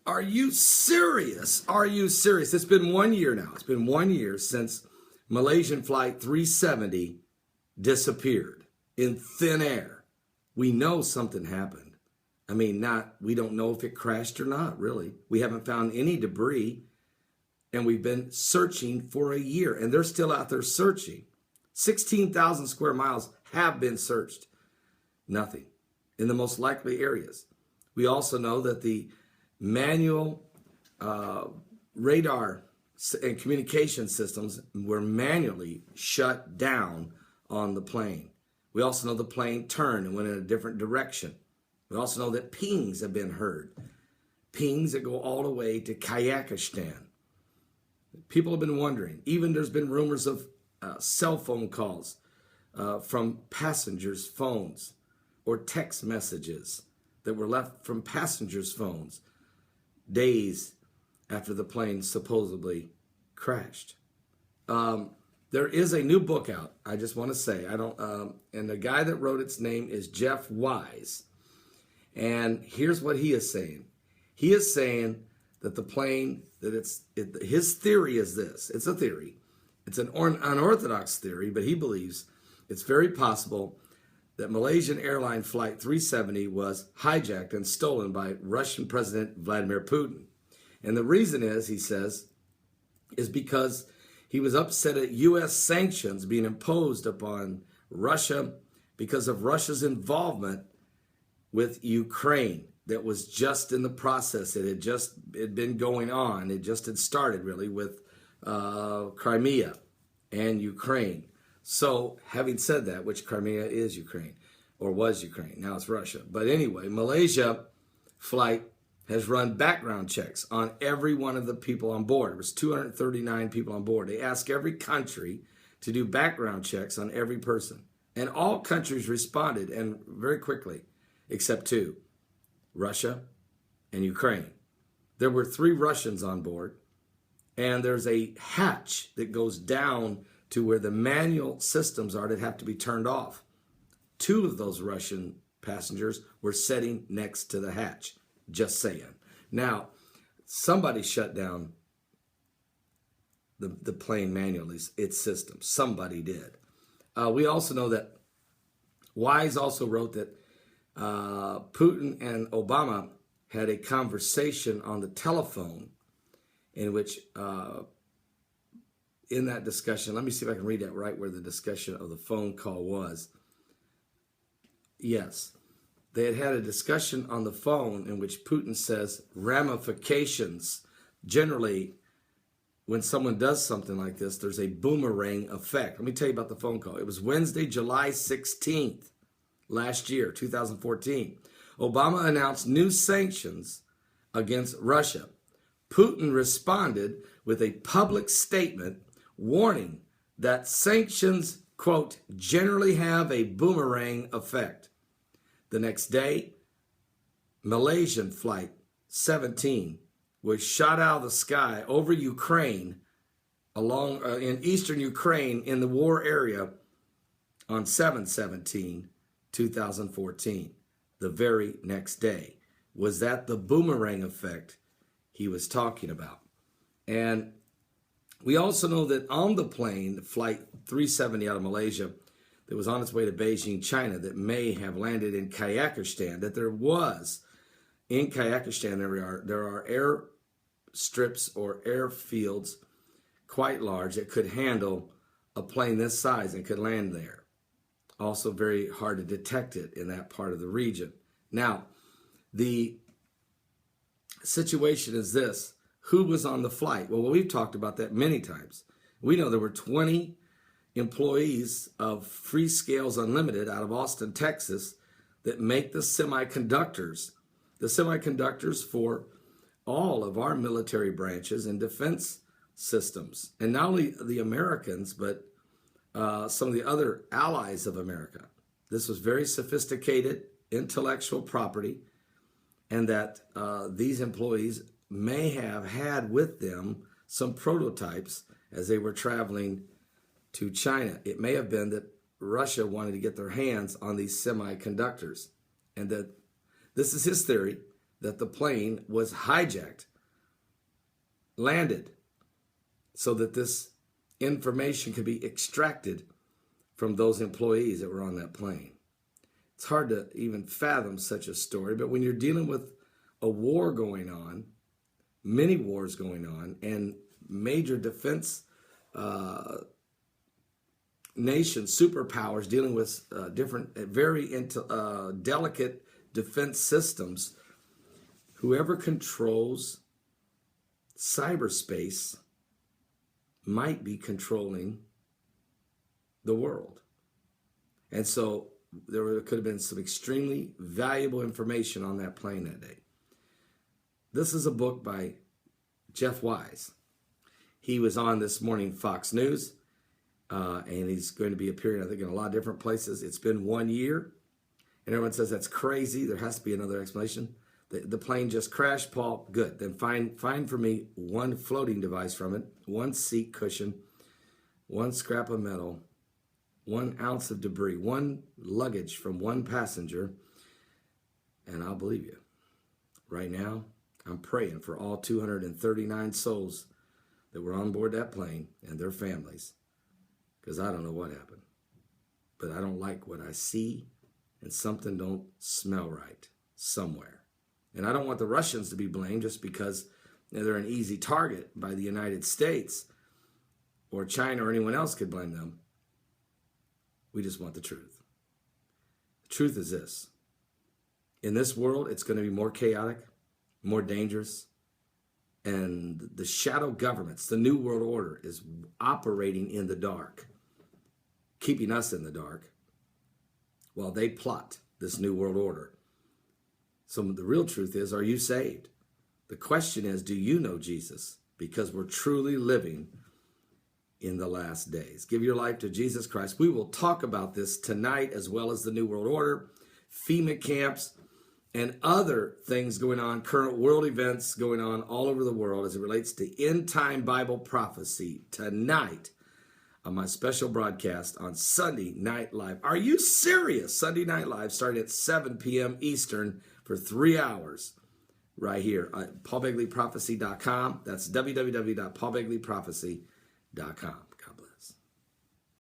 Are you serious? Are you serious? It's been 1 year now. It's been 1 year since Malaysian Flight 370 disappeared in thin air. We know something happened. I mean, we don't know if it crashed or not, really. We haven't found any debris, and we've been searching for a year, and they're still out there searching. 16,000 square miles have been searched. Nothing in the most likely areas. We also know that the manual radar and communication systems were manually shut down on the plane. We also know the plane turned and went in a different direction. We also know that pings have been heard. Pings that go all the way to Kazakhstan. People have been wondering. Even there's been rumors of cell phone calls from passengers' phones or text messages that were left from passengers' phones days after the plane supposedly crashed. There is a new book out. I just want to say, and the guy that wrote its name is Jeff Wise. And here's what he is saying. He is saying that the plane, his theory is this. It's a theory. It's an unorthodox theory, but he believes it's very possible that Malaysian airline flight 370 was hijacked and stolen by Russian President Vladimir Putin. And the reason is, he says, is because he was upset at U.S. sanctions being imposed upon Russia because of Russia's involvement with Ukraine. That was just in the process. It had been going on. It just had started, really, with Crimea and Ukraine. So, having said that, which Crimea is Ukraine, or was Ukraine, now it's Russia. But anyway, Malaysia flight has run background checks on every one of the people on board. There was 239 people on board. They asked every country to do background checks on every person. And all countries responded, and very quickly, except two, Russia and Ukraine. There were 3 Russians on board, and there's a hatch that goes down to where the manual systems are that have to be turned off. 2 of those Russian passengers were sitting next to the hatch. Just saying. Now, somebody shut down the plane manually, its system. Somebody did. We also know that Wise also wrote that Putin and Obama had a conversation on the telephone in which, in that discussion, let me see if I can read that right where the discussion of the phone call was. Yes. They had had a discussion on the phone in which Putin says ramifications. Generally, when someone does something like this, there's a boomerang effect. Let me tell you about the phone call. It was Wednesday, July 16th, last year, 2014. Obama announced new sanctions against Russia. Putin responded with a public statement warning that sanctions, quote, generally have a boomerang effect. The next day, Malaysian Flight 17 was shot out of the sky over Ukraine, in eastern Ukraine in the war area on 7/17/2014. The very next day. Was that the boomerang effect he was talking about? And we also know that on the plane, Flight 370 out of Malaysia, that was on its way to Beijing, China, that may have landed in Kazakhstan, that there was, in Kazakhstan, there are air strips or airfields quite large that could handle a plane this size and could land there. Also very hard to detect it in that part of the region. Now, the situation is this. Who was on the flight? Well, we've talked about that many times. We know there were 20 employees of Freescales Unlimited out of Austin, Texas, that make the semiconductors for all of our military branches and defense systems. And not only the Americans, but some of the other allies of America. This was very sophisticated intellectual property, and that these employees may have had with them some prototypes as they were traveling to China. It may have been that Russia wanted to get their hands on these semiconductors, and that this is his theory, that the plane was hijacked, landed, so that this information could be extracted from those employees that were on that plane. It's hard to even fathom such a story, but when you're dealing with a war going on, many wars going on, and major defense nations, superpowers dealing with different, very delicate defense systems, whoever controls cyberspace might be controlling the world. And so there could have been some extremely valuable information on that plane that day. This is a book by Jeff Wise. He was on this morning Fox News, and he's going to be appearing, I think, in a lot of different places. It's been 1 year, and everyone says that's crazy. There has to be another explanation. The plane just crashed, Paul. Good. Then find for me one floating device from it, one seat cushion, one scrap of metal, 1 ounce of debris, one luggage from one passenger, and I'll believe you. Right now, I'm praying for all 239 souls that were on board that plane and their families, because I don't know what happened. But I don't like what I see, and something don't smell right somewhere. And I don't want the Russians to be blamed just because they're an easy target by the United States, or China or anyone else could blame them. We just want the truth. The truth is this. In this world, it's going to be more chaotic, more dangerous, and the shadow governments, the New World Order, is operating in the dark, keeping us in the dark while they plot this New World Order. So the real truth is, are you saved? The question is, do you know Jesus? Because we're truly living in the last days. Give your life to Jesus Christ. We will talk about this tonight, as well as the New World Order, FEMA camps, and other things going on, current world events going on all over the world as it relates to end-time Bible prophecy tonight on my special broadcast on Sunday Night Live. Are you serious? Sunday Night Live starting at 7 p.m. Eastern for 3 hours right here at paulbegleyprophecy.com. That's www.paulbegleyprophecy.com.